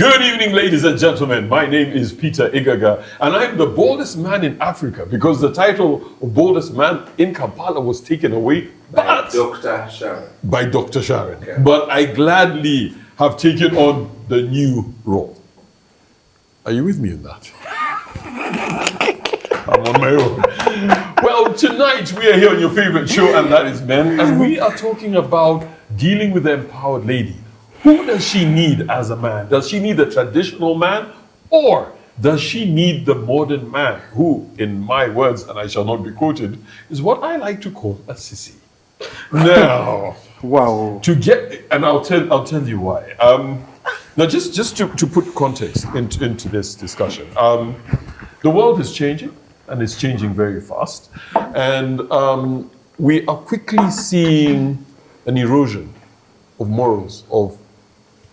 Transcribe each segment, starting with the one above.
Good evening, ladies and gentlemen. My name is Peter Igaga, and I'm the boldest man in Africa because the title of boldest man in Kampala was taken away by Dr. Sharon. By Dr. Sharon. Okay. But I gladly have taken on the new role. Are you with me in that? I'm on my own. Well, tonight we are here on your favorite show, and that is Men, and we are talking about dealing with the empowered lady. Who does she need as a man? Does she need the traditional man, or does she need the modern man who, in my words, and I shall not be quoted, is what I like to call a sissy? Now, wow. To get, and I'll tell you why. Now, just to put context into this discussion, the world is changing, and it's changing very fast, and we are quickly seeing an erosion of morals of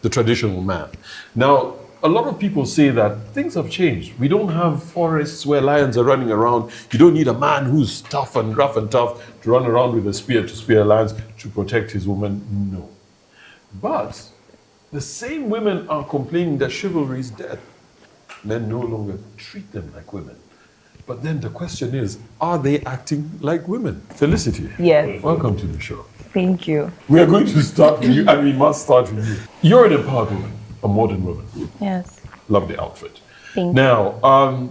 the traditional man. Now, a lot of people say that things have changed. We don't have forests where lions are running around. You don't need a man who's tough and rough and tough to run around with a spear to spear lions to protect his woman. No. But the same women are complaining that chivalry is dead. Men no longer treat them like women. But then the question is, are they acting like women? Felicity. Yes. Welcome to the show. Thank you. We are going to start with you, and we must start with you. You're an empowered woman, a modern woman. Yes. Love the outfit. Thank you. Now,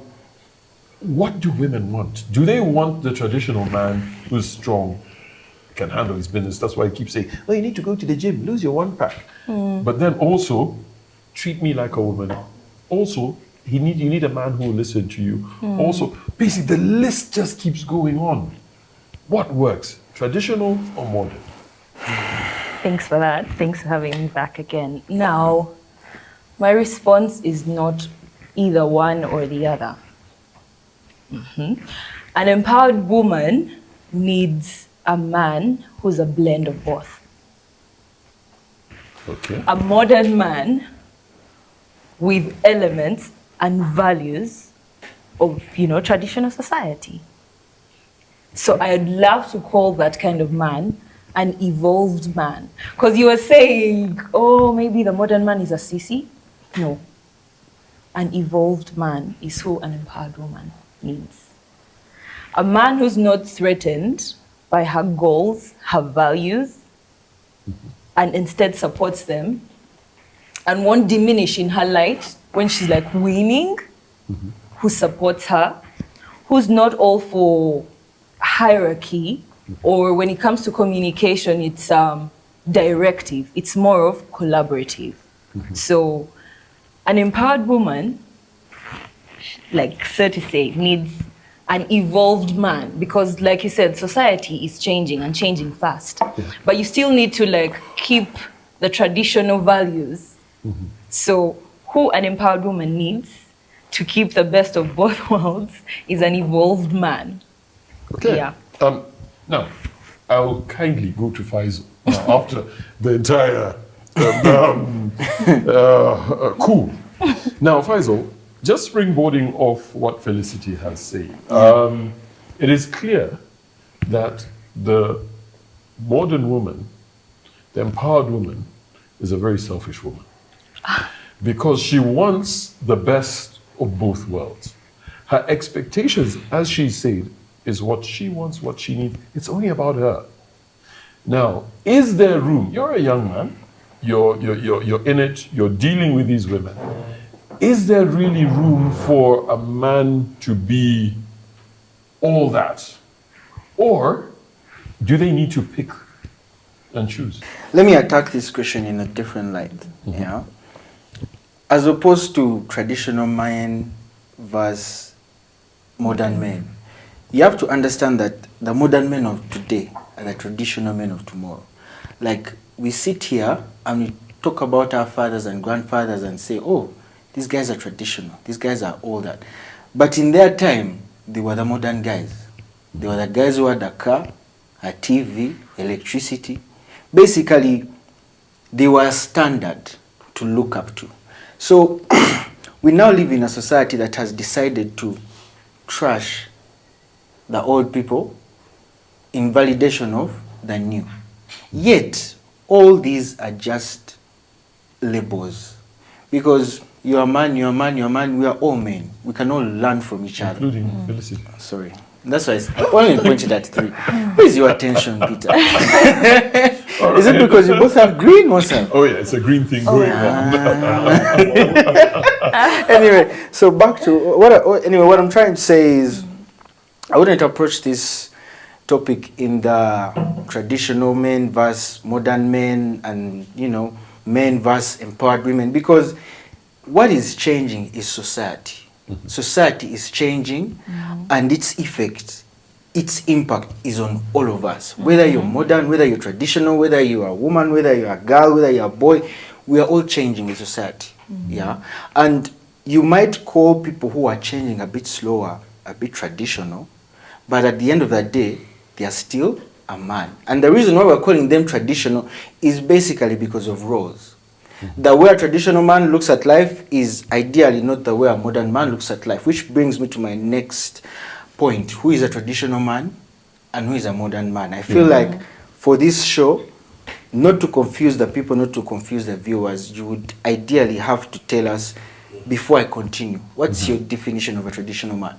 what do women want? Do they want the traditional man who's strong, can handle his business? That's why I keep saying, oh, you need to go to the gym, lose your 1 pack. But then also, treat me like a woman. Also, you need a man who will listen to you. Also, basically, the list just keeps going on. What works, traditional or modern? Thanks for that. Thanks for having me back again. Now, my response is not either one or the other. An empowered woman needs a man who's a blend of both. Okay. A modern man with elements and values of, traditional society. So I'd love to call that kind of man an evolved man. Because you were saying, oh, maybe the modern man is a sissy. No. An evolved man is who an empowered woman needs. A man who's not threatened by her goals, her values, and instead supports them and won't diminish in her light when she's like winning, who supports her, who's not all for hierarchy, or when it comes to communication, it's directive. It's more of collaborative. So an empowered woman, like so to say, needs an evolved man because, like you said, society is changing and changing fast. But you still need to keep the traditional values. So who an empowered woman needs to keep the best of both worlds is an evolved man. Okay. Yeah. Now, I will kindly go to Faisal after the entire coup. Now, Faisal, just springboarding off what Felicity has said, it is clear that the modern woman, the empowered woman, is a very selfish woman because she wants the best of both worlds. Her expectations, as she said, is what she wants, what she needs. It's only about her. Now, is there room? You're a young man. You're in it. You're dealing with these women. Is there really room for a man to be all that? Or do they need to pick and choose? Let me attack this question in a different light. Yeah. As opposed to traditional men versus modern men, you have to understand that the modern men of today are the traditional men of tomorrow. Like, we sit here and we talk about our fathers and grandfathers and say, oh, these guys are traditional, these guys are all that. But in their time, they were the modern guys. They were the guys who had a car, a TV, electricity. Basically, they were a standard to look up to. So we now live in a society that has decided to trash the old people in validation of the new. Yet, all these are just labels. Because You're a man, you're a man, you're a man. We are all men. We can all learn from each other. Including Felicity. Sorry. That's why I only pointed at 3. Where's your attention, Peter? Is it because you both have green or something? Oh yeah, it's a green thing going on. Anyway, so back to what I'm trying to say is, I wouldn't approach this topic in the traditional men versus modern men, and men versus empowered women, because what is changing is society. Society is changing, and its effect, its impact is on all of us. Whether you're modern, whether you're traditional, whether you're a woman, whether you're a girl, whether you're a boy, we are all changing in society. Yeah, and you might call people who are changing a bit slower, a bit traditional, but at the end of the day, they are still a man. And the reason why we're calling them traditional is basically because of roles. The way a traditional man looks at life is ideally not the way a modern man looks at life, which brings me to my next point. Who is a traditional man and who is a modern man? I feel like for this show, not to confuse the people, not to confuse the viewers, you would ideally have to tell us, before I continue, what's your definition of a traditional man?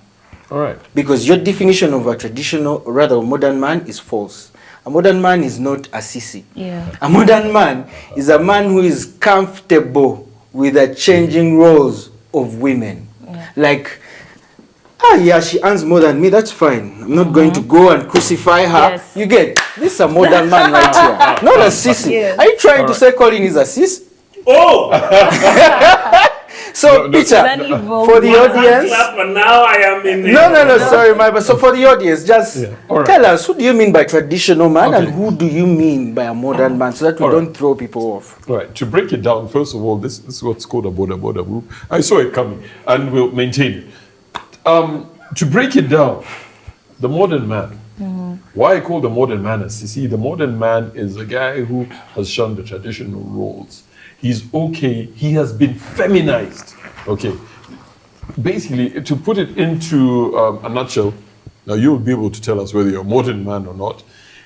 All right. Because your definition of a traditional, or rather a modern man, is false. A modern man is not a sissy. Yeah. A modern man is a man who is comfortable with the changing roles of women. Yeah. Like, yeah, she earns more than me, that's fine. I'm not going to go and crucify her. Yes. You get, this is a modern man right here, not a sissy. Yes. Are you trying to say Colin is a sis? Oh! So, Peter, Then evolve. for the audience... Clap, and now I am in the... No, sorry, but so for the audience, just All right. tell us, who do you mean by traditional man and Okay. who do you mean by a modern man, so that we All right. don't throw people off? All right. To break it down, first of all, this is what's called a border move. I saw it coming, and we'll maintain it. To break it down, the modern man. Why I call the modern man a sissy? The modern man is a guy who has shunned the traditional roles. He's okay. He has been feminized. Okay. Basically, to put it into a nutshell, now you'll be able to tell us whether you're a modern man or not.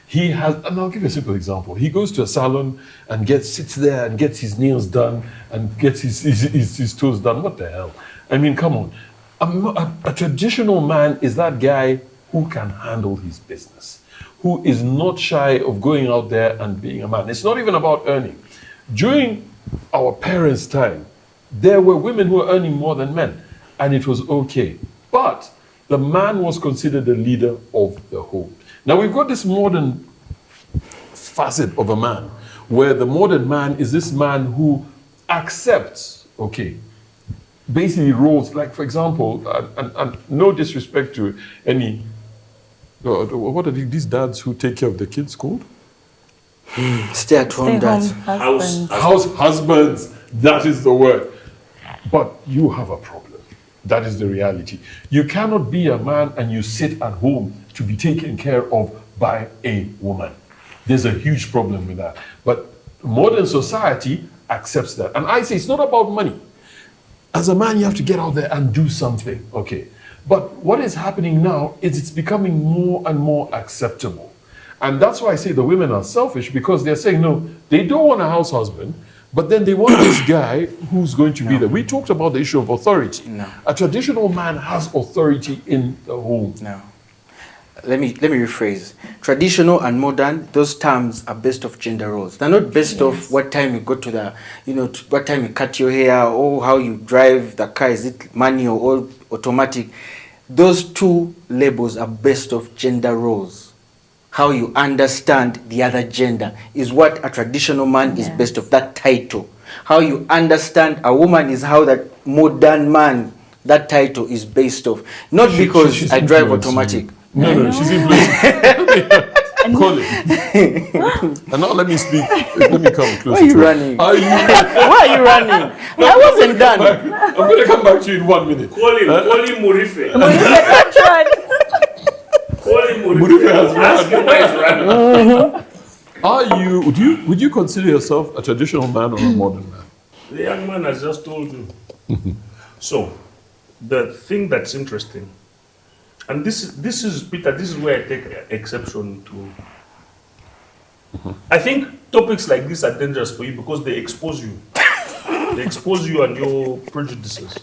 He has, and I'll give you a simple example. He goes to a salon and sits there and gets his nails done and gets his toes done. What the hell? I mean, come on. A traditional man is that guy who can handle his business, who is not shy of going out there and being a man. It's not even about earning. During our parents' time, there were women who were earning more than men, and it was okay. But the man was considered the leader of the home. Now we've got this modern facet of a man, where the modern man is this man who accepts, okay, basically roles, like for example, and no disrespect to any, what are these dads who take care of the kids called? Stay-at-home dads. House husbands, that is the word. But you have a problem. That is the reality. You cannot be a man and you sit at home to be taken care of by a woman. There's a huge problem with that. But modern society accepts that. And I say it's not about money. As a man, you have to get out there and do something, okay? But what is happening now is it's becoming more and more acceptable. And that's why I say the women are selfish, because they're saying, no, they don't want a house husband, but then they want this guy who's going to be there. We talked about the issue of authority. No. A traditional man has authority in the home. No. Let me rephrase. Traditional and modern, those terms are based off gender roles. They're not based off what time you go to the, what time you cut your hair, or how you drive the car, is it manual or automatic. Those two labels are based off gender roles. How you understand the other gender is what a traditional man is based off, that title. How you understand a woman is how that modern man, that title is based off. Not because she's I drive influencing automatic. you. No, she's influencing. Call it. And now let me speak. Let me come closer. Why are you running? Why are you running? I wasn't done. I'm going to come back to you in 1 minute. Call him Murife. Call him Murife Murife. has Ask him why he's running. Would you consider yourself a traditional man or a modern man? The young man has just told you. So, the thing that's interesting, and this is Peter, this is where I take exception to. I think topics like this are dangerous for you because they expose you. They expose you and your prejudices.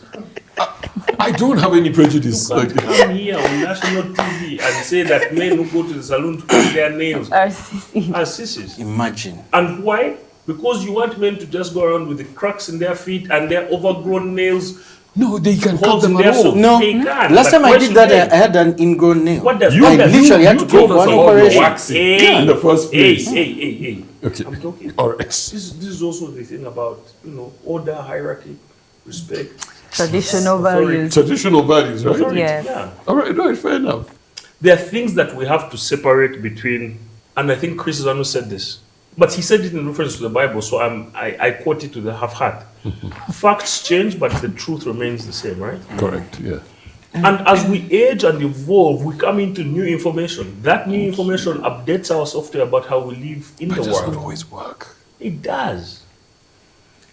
I don't have any prejudice. You can't come here on national TV and say that men who go to the salon to cut their nails RCC. are sissies. Imagine. And why? Because you want men to just go around with the cracks in their feet and their overgrown nails. No, they can cut Holes them in at there, all. so- No, They can, last but time I where did should that, they? I had an ingrown nail. What does You, I what does- literally had to go told for us an about your operation. waxing Hey, in the first place. Hey. Okay. I'm talking. All right. This is also the thing about, order, hierarchy, respect, Traditional Authority. values. Traditional values, right? authority. Yes. Yeah. All right, fair enough. There are things that we have to separate between, and I think Chris Zanu said this, but he said it in reference to the Bible, so I quote it to the half-heart. Facts change, but the truth remains the same, right? Correct, yeah. And as we age and evolve, we come into new information. That new information updates our software about how we live in But the it doesn't world. always work. It does.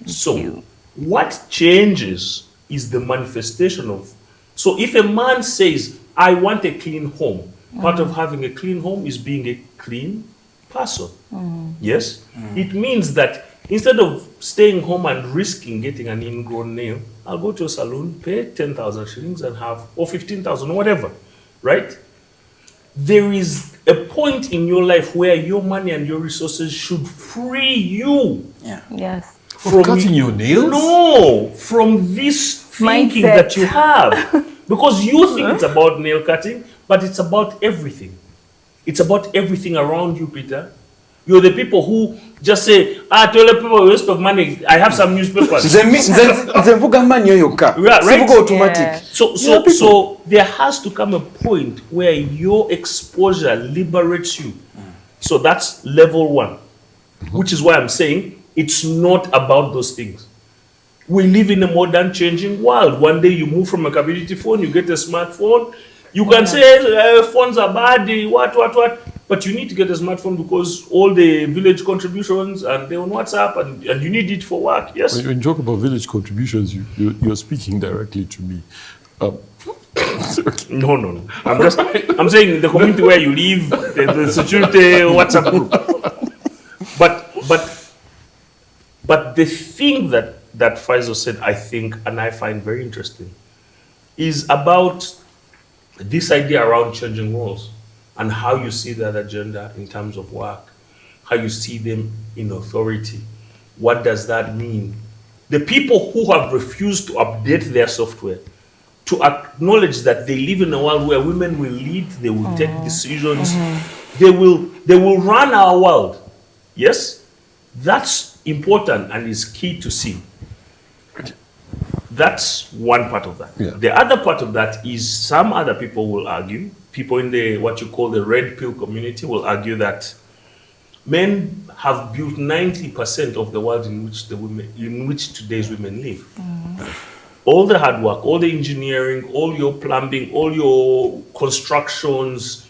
So, what changes is the manifestation of. So, if a man says, I want a clean home, part of having a clean home is being a clean person. Yes? It means that instead of staying home and risking getting an ingrown nail, I'll go to a salon, pay 10,000 shillings and have, or 15,000, whatever, right? There is a point in your life where your money and your resources should free you Yeah. Yes. For cutting your nails? no, from this thinking Mindset. that you have. Because you think it's about nail cutting, but it's about everything. It's about everything around you, Peter. You're the people who just say, tell the people waste of money. I have some newspapers. Nze mvuga mmanyi oyo ka. Yeah, right? Sivuga automatic. Yeah. So there has to come a point where your exposure liberates you. So that's level one, which is why I'm saying it's not about those things. We live in a modern changing world. One day you move from a community phone, you get a smartphone. You can say phones are bad, what. But you need to get a smartphone because all the village contributions and they're on WhatsApp and you need it for work. Yes. When you talk about village contributions, you're speaking directly to me. No. I'm saying the community where you live, the security WhatsApp group. But the thing that Faisal said, I think, and I find very interesting, is about this idea around changing roles and how you see that agenda in terms of work, how you see them in authority. What does that mean? The people who have refused to update their software, to acknowledge that they live in a world where women will lead, they will take decisions, they will run our world. Yes? That's important and is key to see. That's one part of that. Yeah. The other part of that is some other people will argue, people in the what you call the red pill community will argue that men have built 90% of the world in which today's women live. All the hard work, all the engineering, all your plumbing, all your constructions,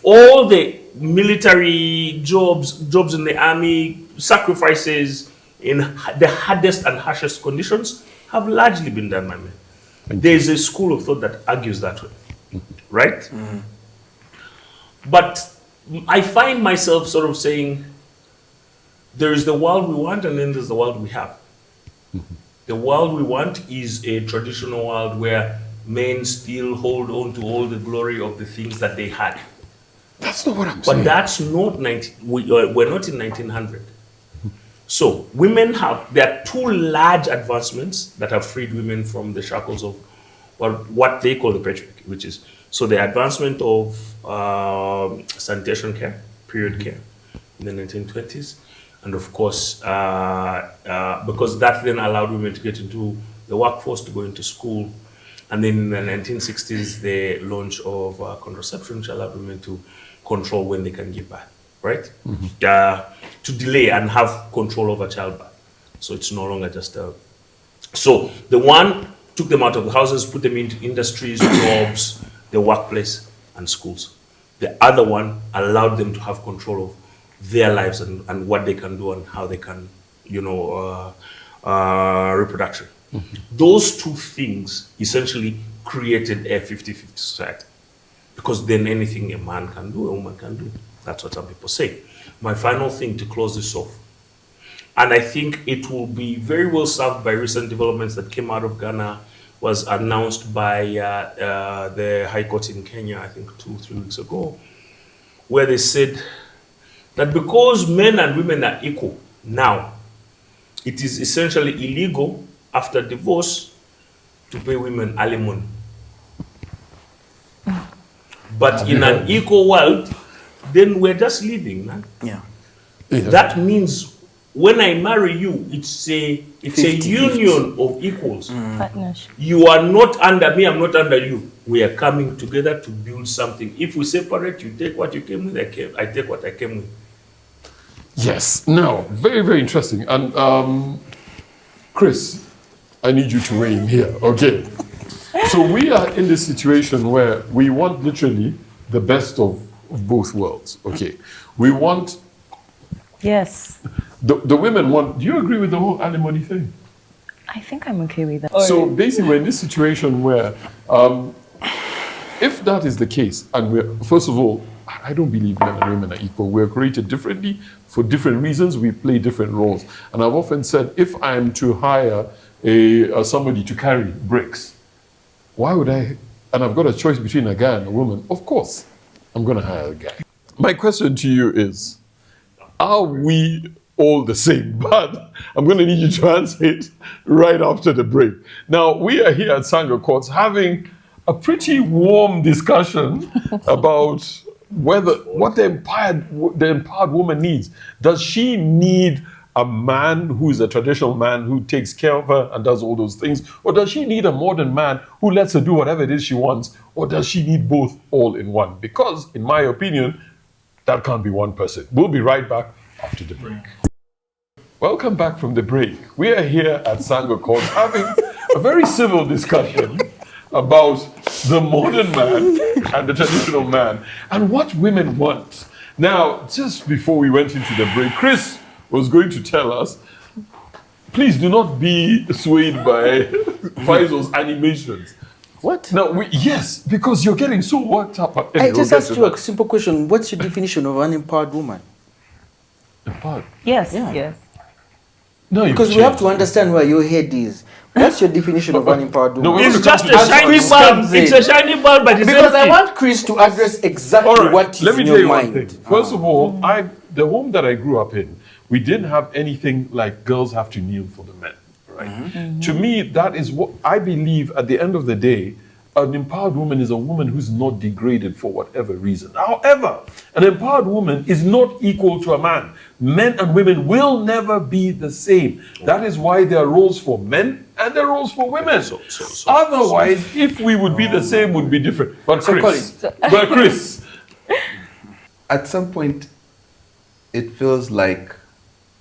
all the military jobs in the army, sacrifices in the hardest and harshest conditions have largely been done by men. There's a school of thought that argues that way, right? But I find myself sort of saying, there is the world we want and then there's the world we have. The world we want is a traditional world where men still hold on to all the glory of the things that they had. That's not what I'm But saying. that's not, we're not in 1900. So there are two large advancements that have freed women from the shackles of what they call the patriarchy, which is, so the advancement of sanitation care, period care in the 1920s. And of course, because that then allowed women to get into the workforce, to go into school. And then in the 1960s, the launch of contraception, which allowed women to control when they can give birth, right? To delay and have control over childbirth. So it's no longer just So the one took them out of the houses, put them into industries, jobs, the workplace, and schools. The other one allowed them to have control of their lives and what they can do and how they can, reproduction. Those two things essentially created a 50-50 society. Because then anything a man can do, a woman can do. That's what some people say. My final thing to close this off. And I think it will be very well served by recent developments that came out of Ghana, was announced by the High Court in Kenya, I think 2-3 weeks ago, where they said that because men and women are equal now, it is essentially illegal after divorce to pay women alimony. But in an equal world, then we're just living, man. Yeah. That means when I marry you, it's a 50-50. union of equals. Partnership. You are not under me, I'm not under you. We are coming together to build something. If we separate, you take what you came with, I take what I came with. Yes. Now, very, very interesting. And Chris, I need you to weigh in here. Okay. So we are in this situation where we want literally the best of both worlds. Okay. We want, Yes. the women want, do you agree with the whole alimony thing? I think I'm okay with that. So basically, we're in this situation where, if that is the case, and we're, first of all, I don't believe men and women are equal. We're created differently for different reasons. We play different roles. And I've often said, if I'm to hire somebody to carry bricks, why would I? And I've got a choice between a guy and a woman. Of course, I'm going to hire a guy. My question to you is, are we all the same? But I'm going to need you to answer it right after the break. Now, we are here at Sangha Courts having a pretty warm discussion about what the empowered woman needs. Does she need a man who is a traditional man who takes care of her and does all those things? Or does she need a modern man who lets her do whatever it is she wants? Or does she need both all in one? Because, in my opinion, that can't be one person. We'll be right back after the break. Welcome back from the break. We are here at Sangha Courts having a very civil discussion about the modern man and the traditional man and what women want. Now, just before we went into the break, Chris was going to tell us, please do not be swayed by Faisal's animations. What? No, yes, because you're getting so worked up. I just asked you a simple question. What's your definition of an empowered woman? Empowered? Yes, Yeah. yes. No, Because we have to understand where your head is. What's your definition of an empowered woman? No, we- It's just a As shiny Chris bulb. comes It's in. a shiny bulb, but it's Because I empty. want Chris to address exactly All right, what is let me in tell your you one mind. thing. First of all, the home that I grew up in, we didn't have anything like girls have to kneel for the men. Right? To me, that is what I believe. At the end of the day, an empowered woman is a woman who's not degraded for whatever reason. However, an empowered woman is not equal to a man. Men and women will never be the same. That is why there are roles for men and there are roles for women. Otherwise, if we would be the same, would be different. But Chris, At some point, it feels like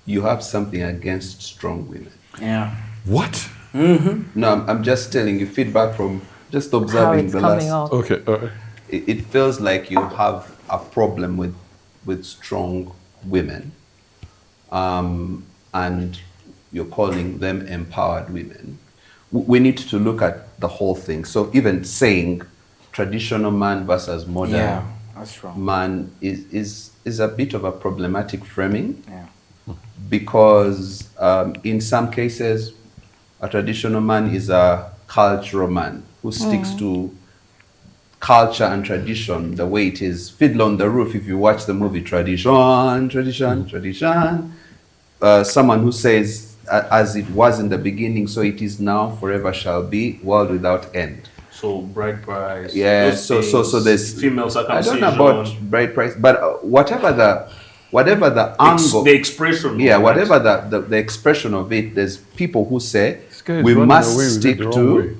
you have something against strong women. Yeah. what? No, I'm just telling you feedback from just How observing it's the coming last. out. Okay, It feels like you have a problem with strong women, and you're calling them empowered women. We need to look at the whole thing. So even saying traditional man versus modern Yeah, that's wrong. man is a bit of a problematic framing. Yeah. Because in some cases, a traditional man is a cultural man who sticks to culture and tradition the way it is. Fiddle on the Roof, if you watch the movie Tradition, someone who says, as it was in the beginning, so it is now, forever shall be, world without end. So bride price. Yeah, those so things, there's female I circumcision. don't know about bride price, but whatever the angle, the expression. yeah, of whatever that. the expression of it, there's people who say guy is we running must away with it stick the wrong to way.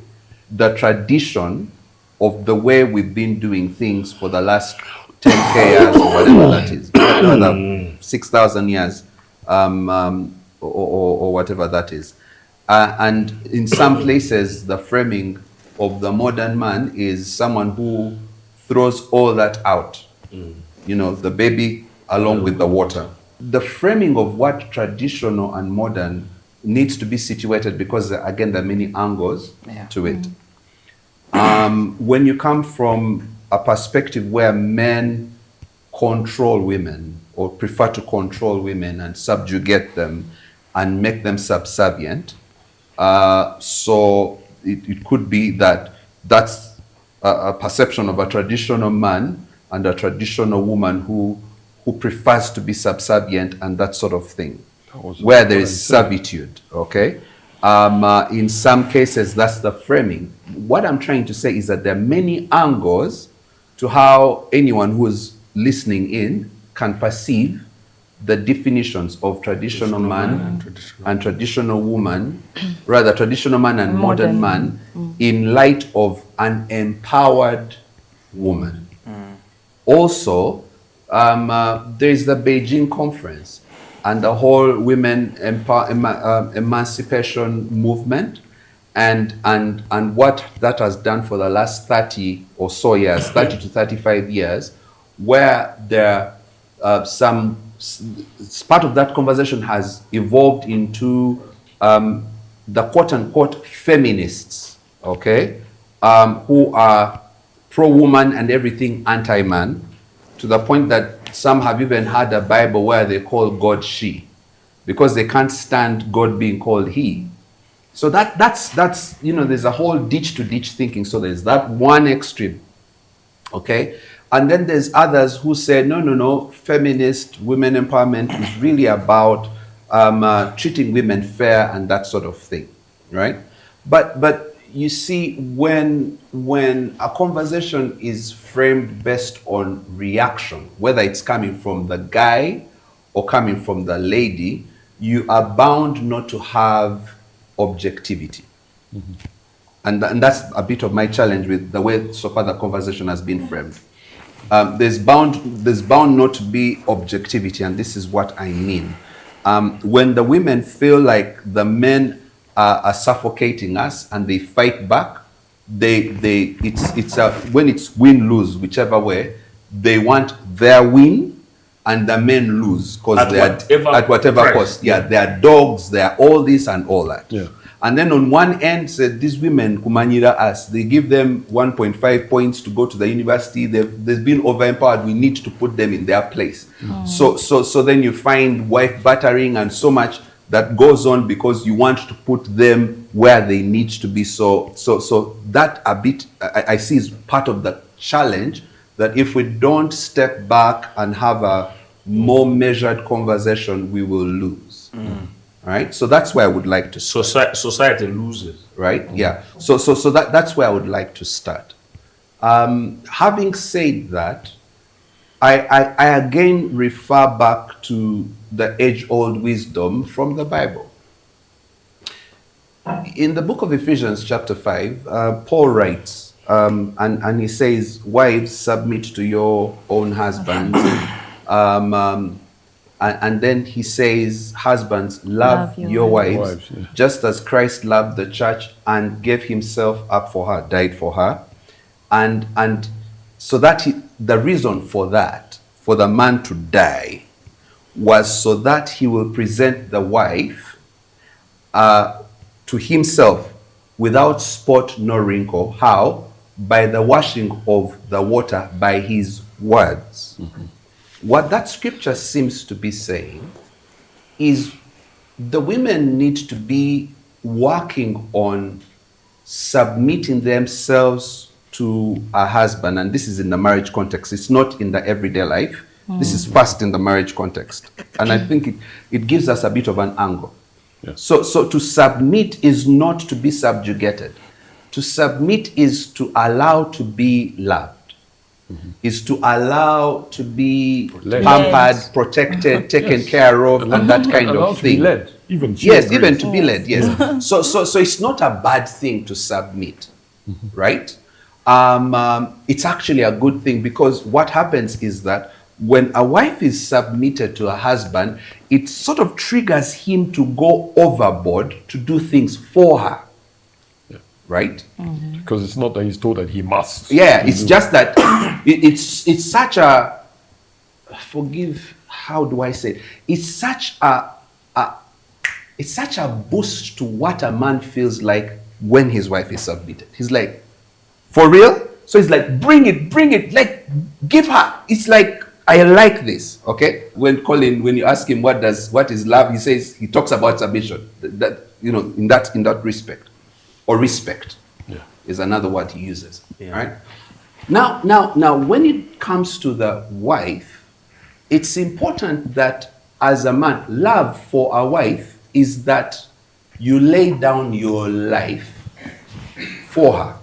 the tradition of the way we've been doing things for the last 10K years or whatever that is, whatever 6,000 years, or whatever that is. And in some places, the framing of the modern man is someone who throws all that out. You know, the baby along with the water. The framing of what traditional and modern needs to be situated, because again, there are many angles to it. When you come from a perspective where men control women or prefer to control women and subjugate them and make them subservient. So it could be that that's a perception of a traditional man and a traditional woman who prefers to be subservient and that sort of thing, where there is servitude, okay? In some cases, that's the framing. What I'm trying to say is that there are many angles to how anyone who is listening in can perceive the definitions of traditional man and traditional woman, rather traditional man and modern man, in light of an empowered woman. Also, there is the Beijing conference and the whole women emancipation movement, and what that has done for the last 30 or so years, 30 to 35 years, where there some part of that conversation has evolved into the quote-unquote feminists, okay, who are pro-woman and everything anti-man, to the point that some have even had a Bible where they call God she, because they can't stand God being called he. So that's you know, there's a whole ditch to ditch thinking. So there's that one extreme, okay? And then there's others who say, no, feminist women empowerment is really about treating women fair and that sort of thing, right? But you see, when a conversation is framed based on reaction, whether it's coming from the guy or coming from the lady, you are bound not to have objectivity. And that's a bit of my challenge with the way so far the conversation has been framed. There's bound not to be objectivity, and this is what I mean. When the women feel like the men are suffocating us and they fight back, when it's win-lose, whichever way, they want their win and the men lose because at whatever cost. Yeah, they are dogs, they are all this and all that. Yeah. And then on one end, said these women kumanyira us, they give them 1.5 points to go to the university. They've been over-empowered. We need to put them in their place. So then you find wife battering and so much that goes on because you want to put them where they need to be. So that a bit I see is part of the challenge, that if we don't step back and have a more measured conversation, we will lose. Right? So that's where I would like to start. Society loses. Right? Yeah. So that's where I would like to start. Having said that, I again refer back to the age-old wisdom from the Bible. In the book of Ephesians chapter 5, Paul writes, and he says, wives, submit to your own husbands. And then he says, husbands, love your wives, just as Christ loved the church and gave himself up for her, died for her. And so that the reason for that, for the man to die, was so that he will present the wife to himself without spot nor wrinkle. How? By the washing of the water by his words. What that scripture seems to be saying is the women need to be working on submitting themselves to a husband, and this is in the marriage context. It's not in the everyday life. This is first in the marriage context. And I think it gives us a bit of an angle. Yes. So to submit is not to be subjugated. To submit is to allow to be loved. Is to allow to be pampered, protected, taken care of, and that kind of thing. To be led, even to be led, yes. So it's not a bad thing to submit, right? It's actually a good thing, because what happens is that when a wife is submitted to a husband, it sort of triggers him to go overboard to do things for her. Right? Because it's not that he's told that he must. Yeah, it's just that it's such a, how do I say it? It's such a boost to what a man feels like when his wife is submitted. He's like, for real? So he's like, bring it, like, give her. It's like, I like this, okay? When you ask him what is love, he talks about submission. That in that respect, or respect, is another word he uses. Right? Now, when it comes to the wife, it's important that as a man, love for a wife is that you lay down your life for her,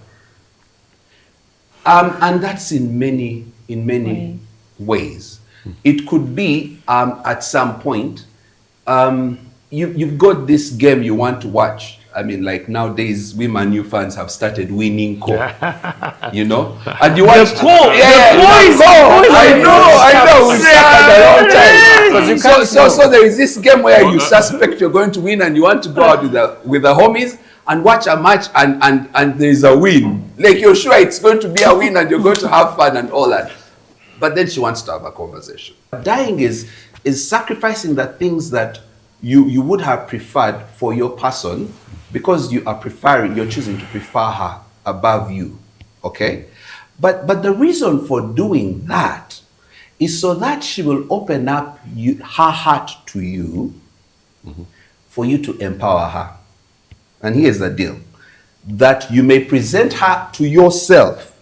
and that's in many ways. It could be at some point you've got this game you want to watch. I mean, like nowadays, we Man U fans have started winning and you watch the boys. I know. We suck at the wrong time. So there is this game where you suspect you're going to win, and you want to go out with the homies and watch a match, and there is a win. Like you're sure it's going to be a win, and you're going to have fun and all that. But then she wants to have a conversation. Dying is sacrificing the things that you would have preferred for your person, because you're choosing to prefer her above you, okay? But the reason for doing that is so that she will open up her heart to you, for you to empower her. And here's the deal, that you may present her to yourself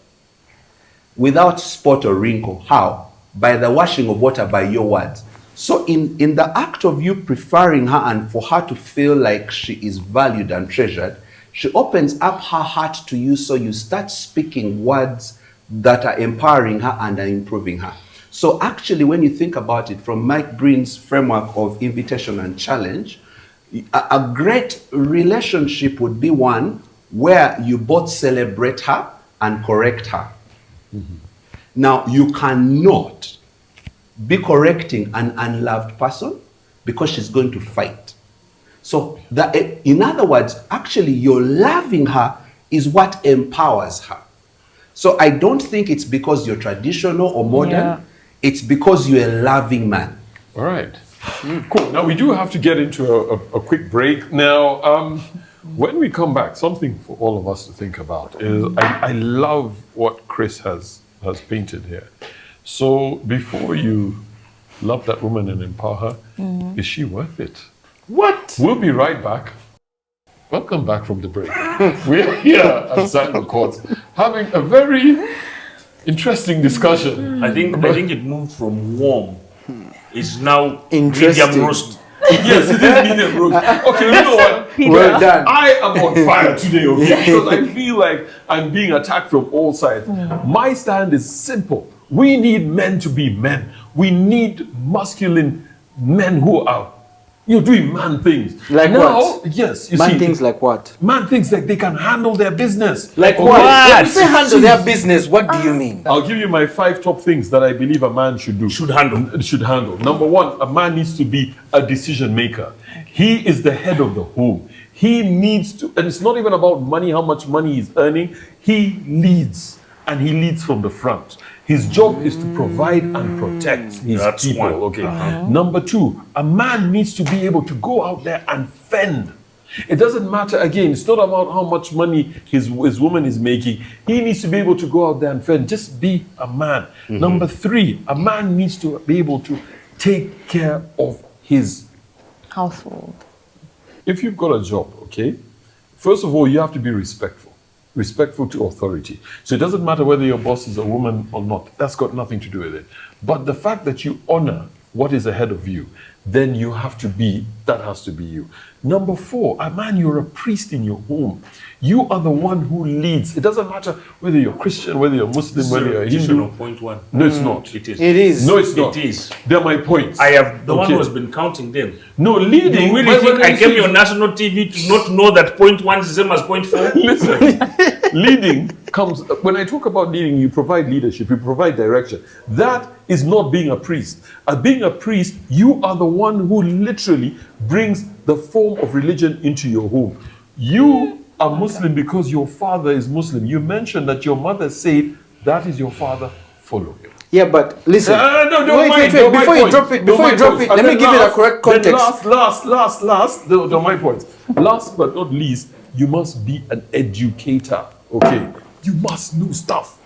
without spot or wrinkle. How? By the washing of water, by your words. So in the act of you preferring her, and for her to feel like she is valued and treasured, she opens up her heart to you, so you start speaking words that are empowering her and are improving her. So actually, when you think about it from Mike Breen's framework of invitation and challenge, a great relationship would be one where you both celebrate her and correct her. Now, you cannot be correcting an unloved person, because she's going to fight. So, in other words, actually, your loving her is what empowers her. So, I don't think it's because you're traditional or modern. It's because you're a loving man. All right. Cool. Now, we do have to get into a quick break. Now, when we come back, something for all of us to think about is, I love what Chris has painted here. So before you love that woman and empower her, is she worth it? What? We'll be right back. Welcome back from the break. We're here at Cyber Courts having a very interesting discussion. I think it moved from warm. It's now Interesting. medium roast. Yes, it is medium roast. Okay, you know what? Well done. I am on fire today, okay? Because I feel like I'm being attacked from all sides. My stand is simple. We need men to be men. We need masculine men who are, doing man things. Like now, what? Yes, you Man see. things like what? Man thinks like they can handle their business. Like Okay? what? When you say handle their business, what do you mean? I'll give you my 5 top things that I believe a man should do. Should handle. Number 1, a man needs to be a decision maker. He is the head of the home. He needs to, and it's not even about money, how much money he's earning. He leads, and he leads from the front. His job is to provide and protect his That's people. one. Okay. Number 2, a man needs to be able to go out there and fend. It doesn't matter, again, it's not about how much money his woman is making. He needs to be able to go out there and fend. Just be a man. Number 3, a man needs to be able to take care of his Household. If you've got a job, okay, first of all, you have to be respectful to authority. So it doesn't matter whether your boss is a woman or not. That's got nothing to do with it. But the fact that you honor what is ahead of you, then that has to be you. Number 4, a man, you're a priest in your home. You are the one who leads. It doesn't matter whether you're Christian, whether you're Muslim, whether you're Hindu. Point 1. No, it's not. It is. It is. No, it's not. It is. They're my points. I have the one Okay. who has been counting them. No, leading. You really think I came on national TV to not know that point 1 is the same as point 4? Listen, leading comes, when I talk about leading, you provide leadership, you provide direction. That is not being a priest. Being a priest, you are the one who literally brings the form of religion into your home. You are Muslim because your father is Muslim. You mentioned that your mother said, that is your father, follow him. Yeah, but listen. Wait. Before you drop it, let me give you the correct context. Last, my points. Last but not least, you must be an educator, okay? You must know stuff.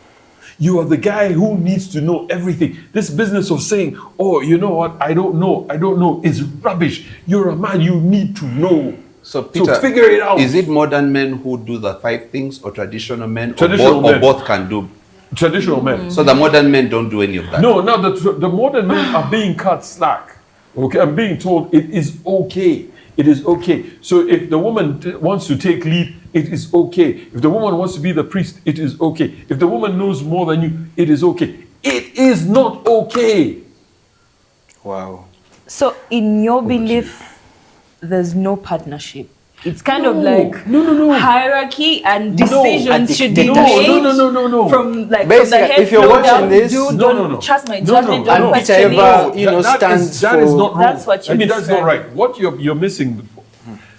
You are the guy who needs to know everything. This business of saying, oh, you know what, I don't know, is rubbish. You're a man, you need to know. So, Peter, figure it out. Is it modern men who do the 5 things, or traditional men, Traditional or men. both can do? Traditional men. So the modern men don't do any of that? No, now the modern men are being cut slack. Okay, I'm being told it is okay. It is okay. So if the woman wants to take lead, it is okay. If the woman wants to be the priest, it is okay. If the woman knows more than you, it is okay. It is not okay. Wow. So in your belief, there's no partnership. It's kind of No, like no. hierarchy and No, decisions a should be dictatorship. made No. from like Basically, from the head if you're floor watching down. this- Dude, No, don't no. trust my No, judgment. no. Don't And Peter question ever, it. you know, that stands that for... is not wrong. That's what you're that's not describing. right. What you're missing.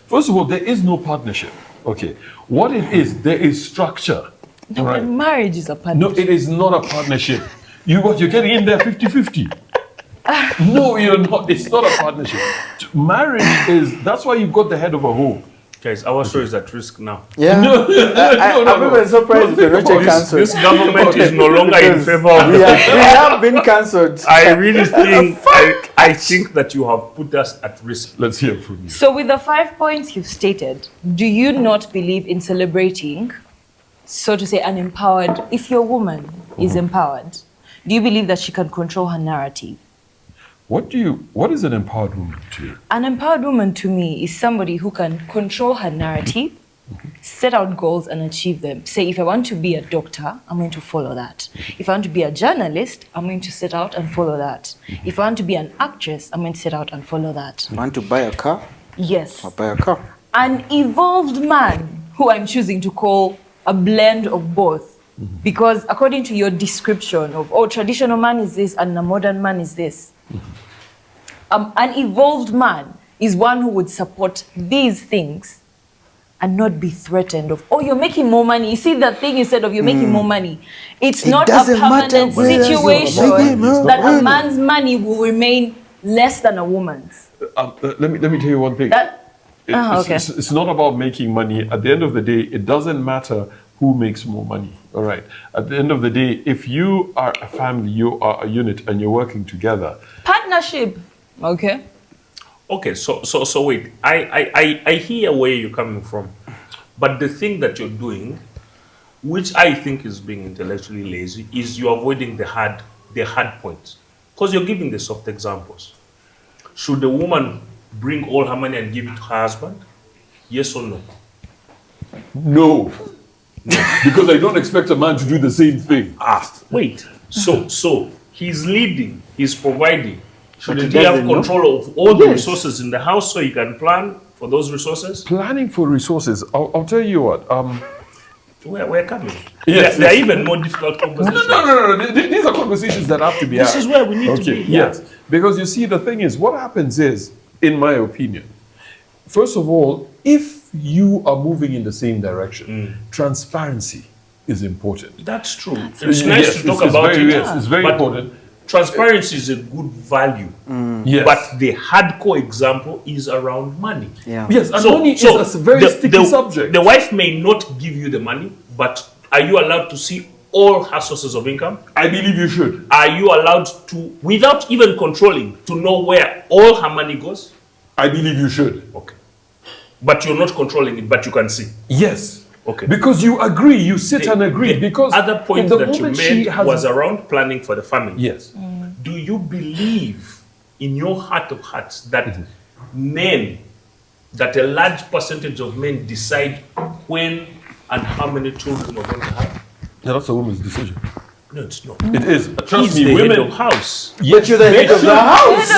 First of all, there is no partnership. Okay. What it is, there is structure. No, right? but marriage is a No, partnership. it is not a partnership. You're getting in there 50-50. No, you're not. It's not a partnership. Marriage is, that's why you've got the head of a home. Guys, our show is at risk now. Yeah. No, I'm even surprised if think you're about not this. cancelled. This government is no longer in favor of We have been cancelled. I really think I think that you have put us at risk. Let's hear from you. So with the 5 points you've stated, do you not believe in celebrating, so to say, an empowered, if your woman is empowered, do you believe that she can control her narrative? What is an empowered woman to you? An empowered woman to me is somebody who can control her narrative, set out goals and achieve them. Say, if I want to be a doctor, I'm going to follow that. If I want to be a journalist, I'm going to set out and follow that. If I want to be an actress, I'm going to set out and follow that. Want to buy a car? Yes. I'll buy a car. An evolved man, who I'm choosing to call a blend of both. Because according to your description of, oh, traditional man is this and a modern man is this. An evolved man is one who would support these things and not be threatened of, oh, you're making more money. You see that thing you said of you're making more money. It's It not a doesn't matter permanent whether it's situation your money, that a money. man's money will remain less than a woman's. Let me tell you one thing. Okay. It's not about making money. At the end of the day, it doesn't matter who makes more money. All right. At the end of the day, if you are a family, you are a unit, and you're working together. Partnership. Okay. Okay, so wait. I hear where you're coming from, but the thing that you're doing, which I think is being intellectually lazy, is you're avoiding the hard points, because you're giving the soft examples. Should the woman bring all her money and give it to her husband? Yes or no? No. Because I don't expect a man to do the same thing. Wait. So he's leading, he's providing. Shouldn't he he have doesn't know. control of all the resources in the house so he can plan for those resources? Planning for resources. I'll tell you what. We're coming. Yes, there are yes. even more difficult conversations. No. These are conversations that have to be had. This is where we need to be. Yeah. Yes. Because you see, the thing is, what happens is, in my opinion, first of all, if you are moving in the same direction, transparency is important. That's true. It's nice to talk about very, it. Yes, it's very but important. Transparency is a good value. Yes. But the hardcore example is around money. Yeah. Yes, and money is a very sticky subject. The wife may not give you the money, but are you allowed to see all her sources of income? I believe you should. Are you allowed to, without even controlling, to know where all her money goes? I believe you should. Okay. But you're not controlling it, but you can see. Yes. Okay. Because you agree, you sit and agree. The Because other point the that you moment she made has was around planning for the family. Yes. Do you believe in your heart of hearts that men, that a large percentage of men decide when and how many children we're going to have? Yeah, that's a woman's decision. No, it's not. It is. Trust He's me, the head women. of house. Yes, you're the head of the house.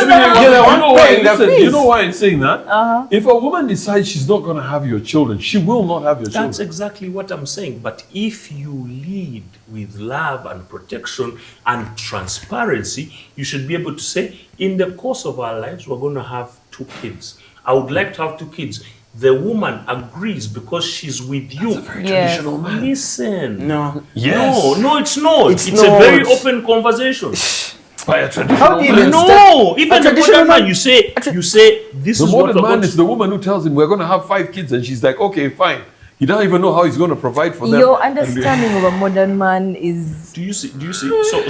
You're the one paying the fees. You know why I'm saying that? If a woman decides she's not going to have your children, she will not have your That's children. exactly what I'm saying. But if you lead with love and protection and transparency, you should be able to say, in the course of our lives, we're going to have 2 kids. I would like to have 2 kids. The woman agrees because she's with you. That's a very Yes. traditional man. Listen. No. Yes. No, it's not. It's It's a very not. open conversation. By a traditional How do you man. even No, even the traditional modern man, man- you say this The is what modern we're man going is to. the woman who tells him we're going to have 5 kids, and she's like, okay, fine. He doesn't even know how he's going to provide for them. Your understanding of a modern man is Do you see?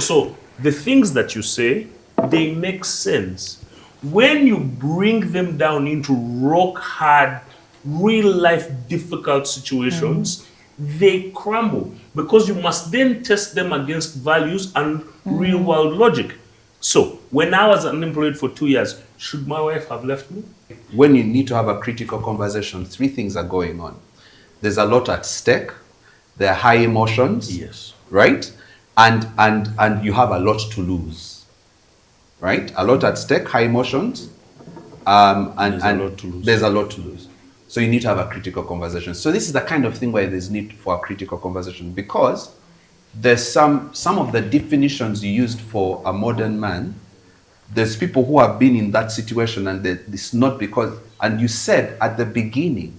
So the things that you say, they make sense. When you bring them down into rock hard, real life difficult situations, they crumble because you must then test them against values and real world logic. So when I was unemployed for 2 years, should my wife have left me? When you need to have a critical conversation, three things are going on. There's a lot at stake. There are high emotions. Yes. Right? And you have a lot to lose. Right? A lot at stake, high emotions. There's a lot to lose. There's a lot to lose. So you need to have a critical conversation. So this is the kind of thing where there's need for a critical conversation, because there's some of the definitions you used for a modern man. There's people who have been in that situation, and it's not because, and you said at the beginning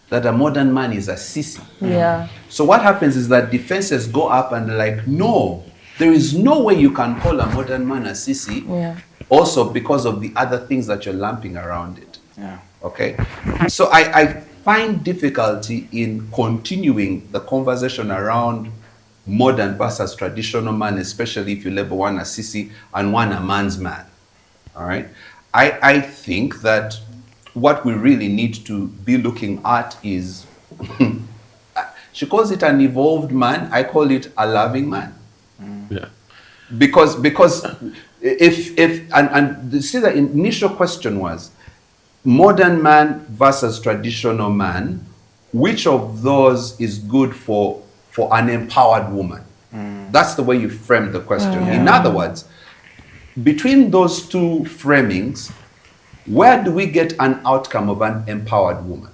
that a modern man is a sissy. yeah. So what happens is that defenses go up and they're like, no, there is no way you can call a modern man a sissy. Yeah. Also because of the other things that you're lumping around it. Yeah. Okay? So I find difficulty in continuing the conversation around modern versus traditional man, especially if you label one a sissy and one a man's man. All right? I think that what we really need to be looking at is, she calls it an evolved man, I call it a loving man. Yeah. Because if and see, the initial question was modern man versus traditional man, which of those is good for an empowered woman? That's the way you framed the question. In other words, between those two framings, where do we get an outcome of an empowered woman?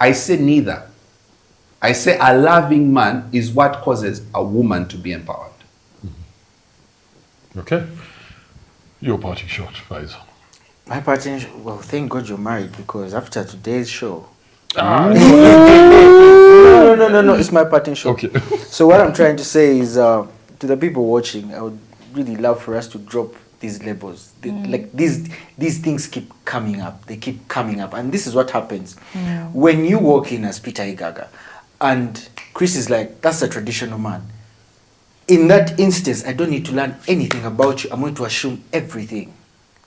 I say neither. I say a loving man is what causes a woman to be empowered. Okay. Your parting shot, Faisal. My parting, well, thank God you're married, because after today's show, no, it's my parting shot. Okay. So what I'm trying to say is, to the people watching, I would really love for us to drop these labels. Like these things keep coming up. They keep coming up, and this is what happens when you walk in as Peter Igaga, and Chris is like, "That's a traditional man." In that instance, I don't need to learn anything about you. I'm going to assume everything.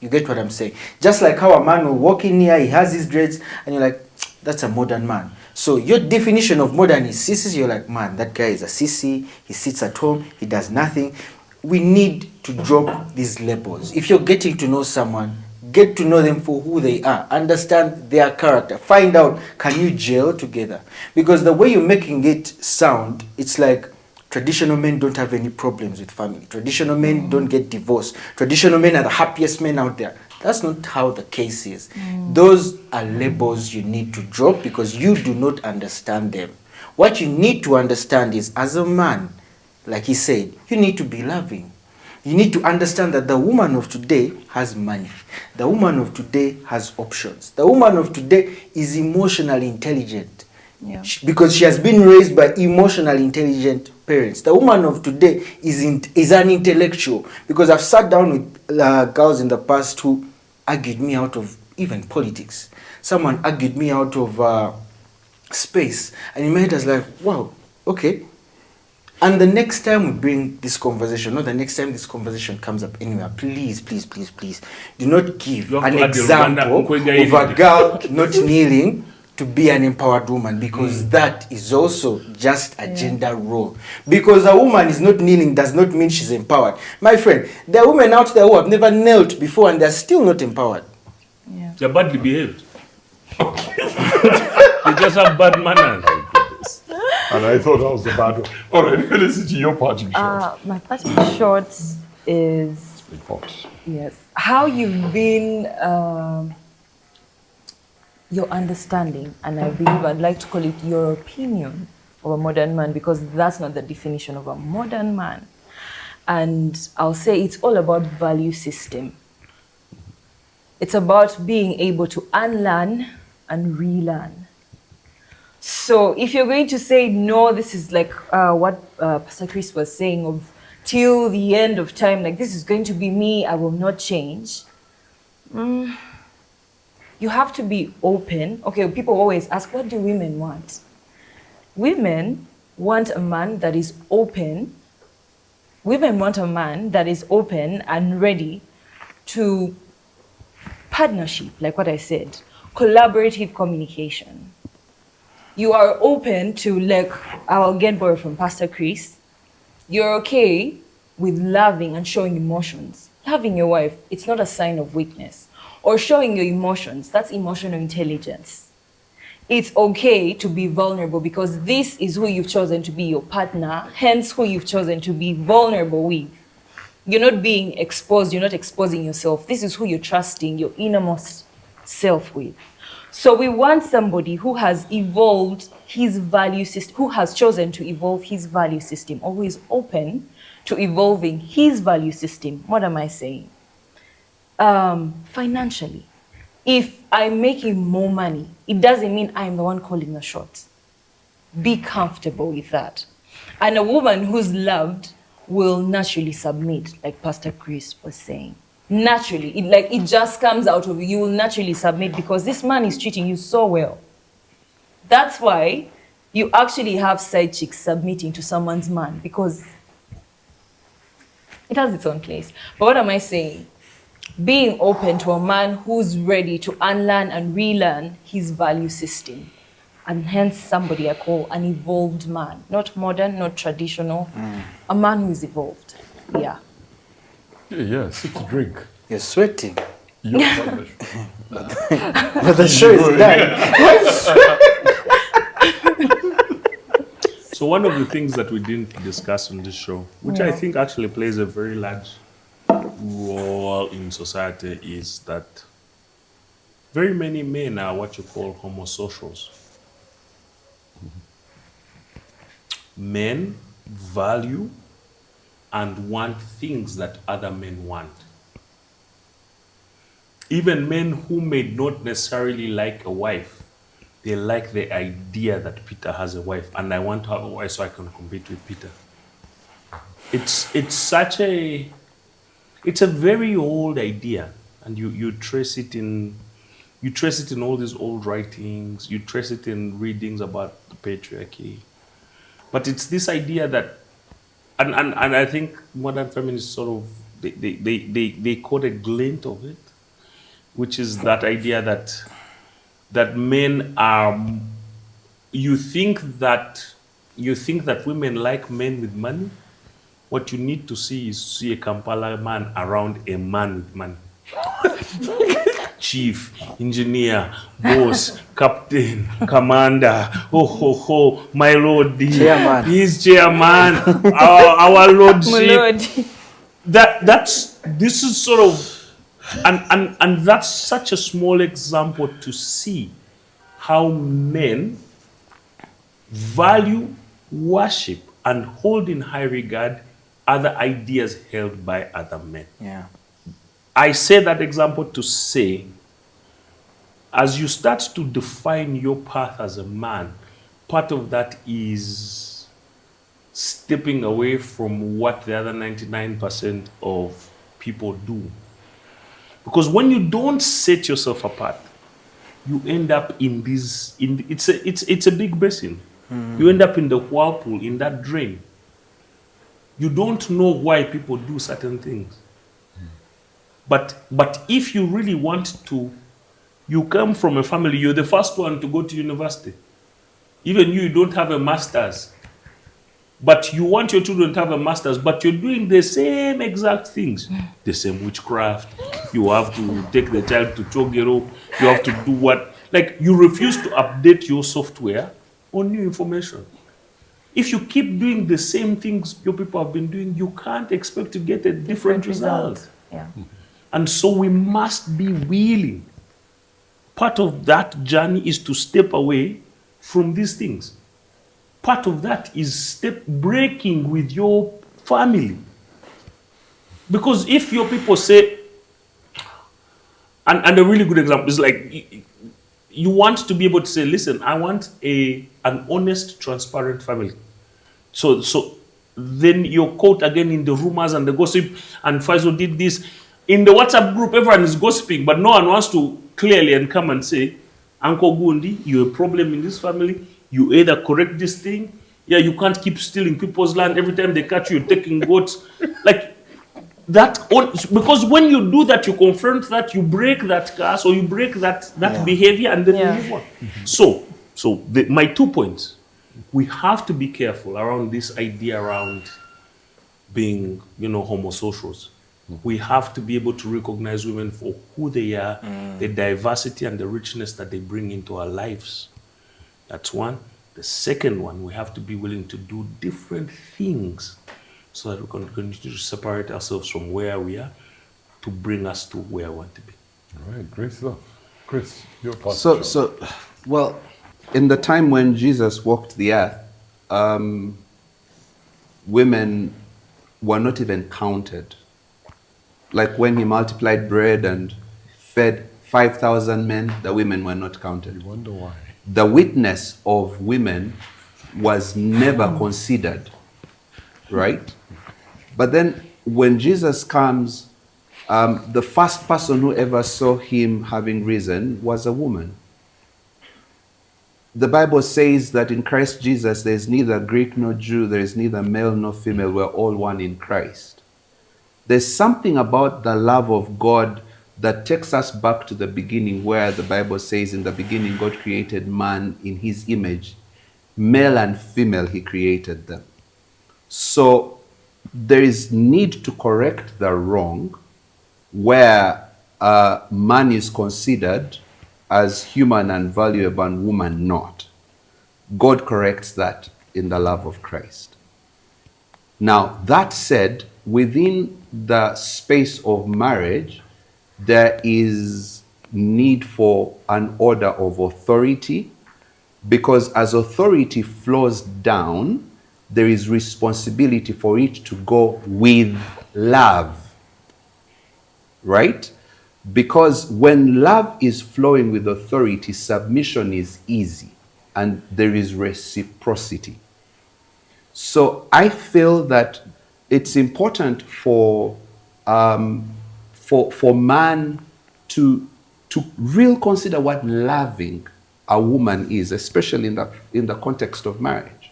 You get what I'm saying? Just like how a man will walk in here, he has his dreads, and you're like, that's a modern man. So your definition of modern is sissies. You're like, man, that guy is a sissy. He sits at home. He does nothing. We need to drop these labels. If you're getting to know someone, get to know them for who they are. Understand their character. Find out, can you gel together? Because the way you're making it sound, it's like, traditional men don't have any problems with family. Traditional men don't get divorced. Traditional men are the happiest men out there. That's not how the case is. Those are labels you need to drop because you do not understand them. What you need to understand is, as a man, like he said, you need to be loving. You need to understand that the woman of today has money. The woman of today has options. The woman of today is emotionally intelligent. Yeah. Because she has been raised by emotionally intelligent parents. The woman of today is an intellectual. Because I've sat down with girls in the past who argued me out of even politics. Someone argued me out of space. And in my head I was like, wow, okay. And the next time we bring this conversation, not the next time this conversation comes up anywhere, please, please, please, please, do not give You have an to add the example Rwanda of a girl not kneeling to be an empowered woman, because that is also just a gender role. Because a woman is not kneeling does not mean she's empowered. My friend, there are women out there who have never knelt before and they're still not empowered. Yeah. They're badly behaved. They just have bad manners. And I thought that was the bad one. All right, listen to your parting shot. My parting shot is, yes, how you've been, your understanding, and I believe I'd like to call it your opinion of a modern man, because that's not the definition of a modern man. And I'll say it's all about value system. It's about being able to unlearn and relearn. So if you're going to say, no, this is like what Pastor Chris was saying, of till the end of time, like this is going to be me, I will not change. You have to be open. Okay, people always ask, what do women want? Women want a man that is open. Women want a man that is open and ready to partnership, like what I said, collaborative communication. You are open to, like, I'll get borrowed from Pastor Chris. You're okay with loving and showing emotions. Loving your wife, it's not a sign of weakness. Or showing your emotions, that's emotional intelligence. It's okay to be vulnerable because this is who you've chosen to be your partner, hence who you've chosen to be vulnerable with. You're not being exposed, you're not exposing yourself. This is who you're trusting your innermost self with. So we want somebody who has evolved his value system, who has chosen to evolve his value system, or who is open to evolving his value system. What am I saying? Financially. If I'm making more money, it doesn't mean I'm the one calling the shots. Be comfortable with that. And a woman who's loved will naturally submit, like Pastor Chris was saying. Naturally, it just comes out of you. You will naturally submit because this man is treating you so well. That's why you actually have side chicks submitting to someone's man, because it has its own place. But what am I saying? Being open to a man who's ready to unlearn and relearn his value system. And hence somebody I call an evolved man. Not modern, not traditional. A man who is evolved. Yeah. Yeah, sip to drink. You're sweating. Your partner. But the show is done. So one of the things that we didn't discuss on this show, which I think actually plays a very large role in society, is that very many men are what you call homosocials. Men value and want things that other men want. Even men who may not necessarily like a wife, they like the idea that Peter has a wife, and I want to have a wife so I can compete with Peter. It's a very old idea, and you trace it in all these old writings, you trace it in readings about the patriarchy. But it's this idea that, and I think modern feminists sort of, they caught a glint of it, which is that idea that men are, you think that women like men with money. What you need to see is a Kampala man around a man with money. Chief, engineer, boss, captain, commander, my lord, Chairman. he's chairman, our lordship. This is sort of, and that's such a small example to see how men value, worship, and hold in high regard other ideas held by other men. Yeah. I say that example to say, as you start to define your path as a man, part of that is stepping away from what the other 99% of people do. Because when you don't set yourself apart, you end up in this, it's a big basin. You end up in the whirlpool, in that drain. You don't know why people do certain things. But if you really want to, you come from a family, you're the first one to go to university. Even you don't have a master's. But you want your children to have a master's, but you're doing the same exact things. The same witchcraft. You have to take the child to Chogero. You have to do what? Like, you refuse to update your software on new information. If you keep doing the same things your people have been doing, you can't expect to get a different result. Yeah. And so we must be willing. Part of that journey is to step away from these things. Part of that is breaking with your family. Because if your people say, and a really good example is like, you want to be able to say, listen, I want an honest, transparent family. So then you're caught again in the rumors and the gossip, and Faisal did this. In the WhatsApp group, everyone is gossiping, but no one wants to clearly and come and say, Uncle Gundi, you're a problem in this family. You either correct this thing. Yeah, you can't keep stealing people's land. Every time they catch you, you're taking goats. Like that, because when you do that, you confront that, you break that curse or you break that behavior, and then you move on. So my 2 points. We have to be careful around this idea around being, homosocials. We have to be able to recognize women for who they are, the diversity and the richness that they bring into our lives. That's one. The second one, we have to be willing to do different things so that we can continue to separate ourselves from where we are to bring us to where we want to be. All right, great stuff. Chris, your part. Well, in the time when Jesus walked the earth, women were not even counted. Like when he multiplied bread and fed 5,000 men, the women were not counted. You wonder why. The witness of women was never considered, right? But then when Jesus comes, the first person who ever saw him having risen was a woman. The Bible says that in Christ Jesus, there is neither Greek nor Jew, there is neither male nor female, we're all one in Christ. There's something about the love of God that takes us back to the beginning, where the Bible says in the beginning God created man in his image. Male and female he created them. So there is need to correct the wrong where man is considered as human and valuable and woman not. God corrects that in the love of Christ. Now, that said, within the space of marriage, there is need for an order of authority, because as authority flows down, there is responsibility for it to go with love, right? Because when love is flowing with authority, submission is easy and there is reciprocity. So I feel that it's important for man to really consider what loving a woman is, especially in the context of marriage.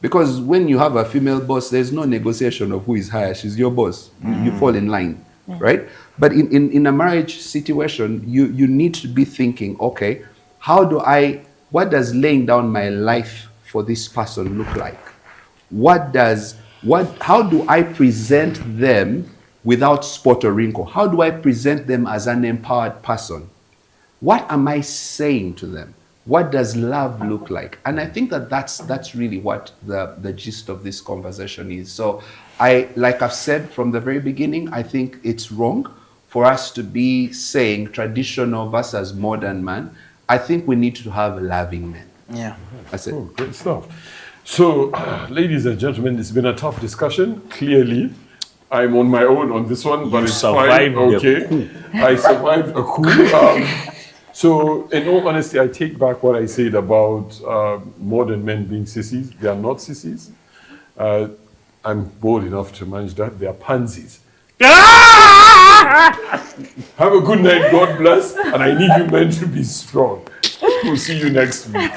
Because when you have a female boss, there's no negotiation of who is higher. She's your boss. You fall in line, right? But in a marriage situation, you need to be thinking, okay, how does laying down my life for this person look like? How do I present them without spot or wrinkle? How do I present them as an empowered person? What am I saying to them? What does love look like? And I think that's really what the gist of this conversation is. So like I've said from the very beginning, I think it's wrong for us to be saying traditional versus modern man. I think we need to have loving men. Yeah. That's it. Oh, great stuff. So, ladies and gentlemen, it's been a tough discussion. Clearly, I'm on my own on this one, but You it's survived fine. the Okay, coup. I survived a coup. So, in all honesty, I take back what I said about modern men being sissies. They are not sissies. I'm bold enough to manage that. They are pansies. Have a good night. God bless. And I need you men to be strong. We'll see you next week.